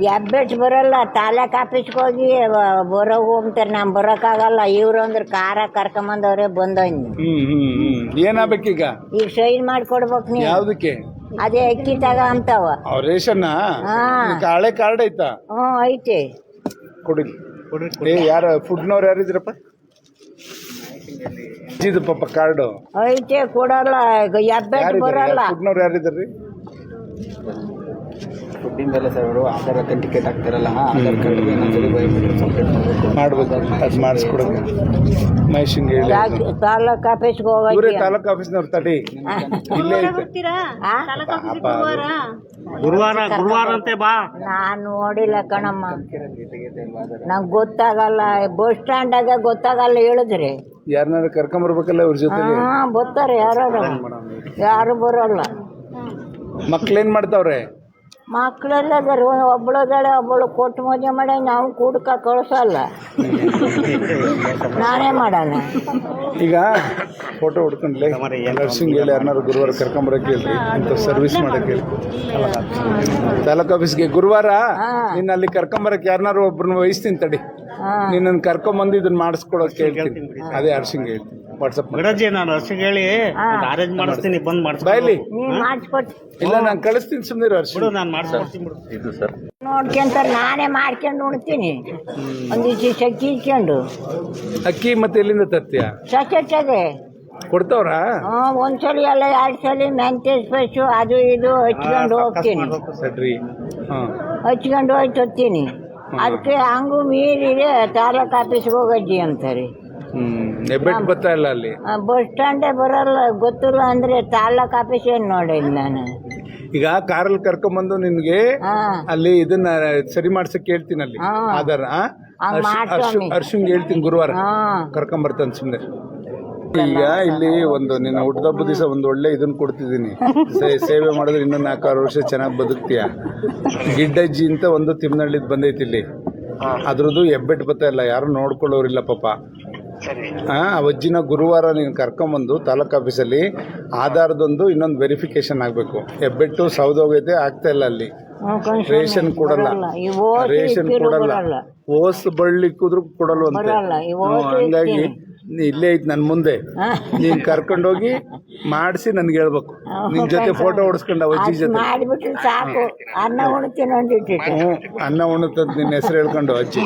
ಹೆಬ್ಬೆಟ್ಟು ಬರಲ್ಲ ತಾಲೂಕ್ ಆಫೀಸ್ಗೆ ಹೋಗಿ ಬರೋ ಹೋಗ್ತಾರೆ. ನಾನು ಬರೋಕ್ಕಾಗಲ್ಲ. ಇವ್ರು ಅಂದ್ರೆ ಕಾರ ಕರ್ಕೊಂಬಂದವ್ರೆ ಬಂದವ್ನಿ. ಏನಾಗ್ಬೇಕೀಗ? ಈಗ ಸೈನ್ ಮಾಡ್ಕೊಡ್ಬೇಕು ನೀವು. ಯಾವ್ದಕ್ಕೆ? ಅದೇ ಅಕ್ಕಿ ತಗ ಅಂತಾವ. ರೇಷನ್ ಹಳೆ ಕಾರ್ಡ್ ಐತಾ? ಹ್ಞೂ ಐತೆ. ಕೊಡಿ. ಯಾರ ಫುಡ್ನವ್ರು ಯಾರಿದ್ರಪ್ಪ? ಇದು ಪಾಪ ಕಾರ್ಡು ಐತೆ ಕೊಡಲ್ಲ. ಹೆಬ್ಬೆಟ್ಟು ಬರಲ್ಲ. ಫುಡ್ನವ್ರು ಯಾರಿದ್ರಿ? ಫುಡ್ಡಿಂದೆಲ್ಲ ಸರ್ ಅವರು ಆಧಾರ್ ಅಥೆಂಟಿಕೇಟ್ ಆಗ್ತಾರಲ್ಲ, ಆಧಾರ್ ಕಾರ್ಡ್ ಮಾಡ್ಬೇಕು. ಅದು ಮಾಡಿಸ್ಕೊಡೋದು ಮಹೇಶಂಗೆ ಹೇಳಿ. ತಾಲೂಕ್ ಆಫೀಸ್ಗೆ ಇವರೇ ಹೋಗಿ ತಾಲೂಕ್ ಆಫೀಸ್ನವ್ರು ತಡಿ. ಇಲ್ಲೇ ಐತೆ. ಗುರುವಾರ ಅಂತೆ ಬಾ. ನಾನು ನೋಡಿಲ್ಲ ಕಣಮ್ಮ, ನಂಗೆ ಗೊತ್ತಾಗಲ್ಲ. ಬಸ್ ಸ್ಟ್ಯಾಂಡಾಗ ಗೊತ್ತಾಗಲ್ಲ ಹೇಳಿದ್ರಿ. ಯಾರನ್ನಾರು ಕರ್ಕೊಂಬರ್ಬೇಕಲ್ಲ ಇವ್ರ ಜೊತೆ. ಬರ್ತಾರೆ ಯಾರು ಬರೋಲ್ಲ. ಮಕ್ಳೇನ್ ಮಾಡ್ತಾವ್ರೆ? ಮಕ್ಕಳೆಲ್ಲ ಒಬ್ಬಳದಾಳೆ, ಒಬ್ಬಳು ಕೊಟ್ಟು ಮದುವೆ ಮಾಡಿ ನಾವು ಕೂಡ್ಕ ಕಳ್ಸಲ್ಲ. ನಾನೇ ಮಾಡೋಣ. ಈಗ ಫೋಟೋ ಹೊಡ್ಕೊಂಡ್ಲೆ ನರ್ಸಿಂಗ್ ಹೇಳಿ ಯಾರನ್ನಾರು ಗುರುವಾರ ಕರ್ಕೊಂಬರಕ್ಕೆ ಹೇಳ್ರಿ, ಅಂತ ಸರ್ವಿಸ್ ಮಾಡಕ್ಕೆ ಹೇಳಿ. ತಾಲೂಕ್ ಆಫೀಸ್ಗೆ ಗುರುವಾರ ನಿನ್ನ ಅಲ್ಲಿ ಕರ್ಕೊಂಬರಕ್ಕೆ ಯಾರನ್ನಾರು ಒಬ್ರನ್ನ ವಹಿಸ್ತೀನಿ ತಡಿ. ನಿನ್ನನ್ನು ಕರ್ಕೊಂಬಂದು ಇದನ್ನ ಮಾಡಿಸ್ಕೊಡೋಕೆ ಹೇಳ್ತೀನಿ. ಅದೇ ಹರ್ಷಿಂಗ್ ಹೇಳ್ತೀನಿ. ವಾಟ್ಸಪ್ ನಾನು ಹರ್ಷಿಗೆ ಹೇಳಿ ಅರೇಂಜ್ ಮಾಡಿಸ್ತೀನಿ, ಬಂದ್ ಬಾಯ್ಲಿ. ಮಾಡಿಸ್ಕೊಟ್ಟು ಇಲ್ಲ ನಾನು ಕಳಿಸ್ತೀನಿ, ಸುಮ್ಮನೆ ಹರ್ಷ. ನಾನು ಮಾಡಿಸ್ಕೊಡ್ತೀನಿ. ಇದು ಸರ್ ನೋಡ್ಕೊಂತಾರೆ, ನಾನೇ ಮಾಡ್ಕೊಂಡು ಉಣ್ತೀನಿ. ಒಂದಿವ್ಸ ಅಕ್ಕಿ ಇಟ್ಕೊಂಡು. ಅಕ್ಕಿ ಮತ್ತೆ ಎಲ್ಲಿಂದ ತರ್ತೀಯ? ಸಚೆಟ್ಟದೆ ಕೊಡ್ತಾವ್ರಾ? ಒಂದ್ಸಲಿ ಎಲ್ಲ 2 ಸಲ ಮೆಂತ್ಯ ಸ್ಪೆಷು ಅದು ಇದು ಹಚ್ಕೊಂಡು ಹೋಗ್ತೀನಿ. ಸಡ್ರಿ ಹಚ್ಕೊಂಡು ಹೋಗಿ ತರ್ತೀನಿ. ಅದಕ್ಕೆ ಹಂಗೂ ಮೀರಿದೆ ತಾಲೂಕ್ ಆಫೀಸ್ಗೆ ಹೋಗಜ್ಜಿ ಅಂತಾರೆ. ಹೆಬ್ಬೆಟ್ಟು ಬರ್ತಾ ಇಲ್ಲ ಅಲ್ಲಿ. ಬಸ್ ಸ್ಟ್ಯಾಂಡೇ ಬರಲ್ಲ. ಗೊತ್ತಿಲ್ಲ ಅಂದ್ರೆ ತಾಲೂಕ್ ಆಫೀಸ್ ಏನು ನೋಡಿಲ್ಲ ನಾನು. ಈಗ ಕಾರಲ್ಲಿ ಕರ್ಕೊಂಬಂದು ನಿನ್ಗೆ ಅಲ್ಲಿ ಇದನ್ನ ಸರಿ ಮಾಡ್ಸಕ್ ಹೇಳ್ತೀನಿ. ಅಲ್ಲಿ ಆಧಾರ ಹರ್ಷಂಗ್ ಹೇಳ್ತೀನಿ. ಗುರುವಾರ ಕರ್ಕೊಂಬರ್ತಾನೆ ಸುಮ್ನೆ. ಈಗ ಇಲ್ಲಿ ಒಂದು ನಿನ್ನ ಹುಟ್ಟದಬ್ಬ ದಿವಸ ಒಂದು ಒಳ್ಳೆ ಇದನ್ನ ಕೊಡ್ತಿದ್ದೀನಿ. ಸೇವೆ ಮಾಡಿದ್ರೆ ಇನ್ನೂ 4-6 ವರ್ಷ ಚೆನ್ನಾಗಿ ಬದುಕ್ತೀಯ. ಗಿಡ್ಡಜ್ಜಿ ಅಂತ ಒಂದು ತಿಮ್ಮನಹಳ್ಳಿದ್ ಬಂದೈತಿ ಇಲ್ಲಿ. ಅದ್ರದ್ದು ಹೆಬ್ಬೆಟ್ಟು ಬರ್ತಾ ಇಲ್ಲ, ಯಾರು ನೋಡ್ಕೊಳ್ಳೋರಿಲ್ಲ ಪಾಪ. ಅಜ್ಜಿನ ಗುರುವಾರ ನೀನು ಕರ್ಕೊಂಬಂದು ತಾಲೂಕ್ ಆಫೀಸಲ್ಲಿ ಆಧಾರದೊಂದು ಇನ್ನೊಂದು ವೆರಿಫಿಕೇಶನ್ ಆಗಬೇಕು. ಹೆಬ್ಬೆಟ್ಟು ಸೌದೋಗೈತೆ, ಆಗ್ತಾ ಇಲ್ಲ ಅಲ್ಲಿ. ರೇಷನ್ ಕೊಡಲ್ಲ, ರೇಷನ್ ಕೊಡಲ್ಲ. ಓಸ್ ಬಳ್ಳಿಕ್ಕಿದ್ರು ಕೊಡಲ್ವಂತೆ. ಹಂಗಾಗಿ ಇಲ್ಲೇ ಐತಿ ನನ್ನ ಮುಂದೆ. ನೀನ್ ಕರ್ಕೊಂಡೋಗಿ ಮಾಡಿಸಿ ನನ್ಗೆ ಹೇಳ್ಬೇಕು. ನಿನ್ ಜೊತೆ ಫೋಟೋ ಹೊಡ್ಸ್ಕೊಂಡ ಅಜ್ಜಿ ಜೊತೆ. ಸಾಕು, ಅನ್ನ ಉಣ್ತೀನಿ. ಅನ್ನ ಉಣ್ಣುತ್ತಂತ ನಿನ್ನ ಹೆಸರು ಹೇಳ್ಕೊಂಡು ಅಜ್ಜಿ.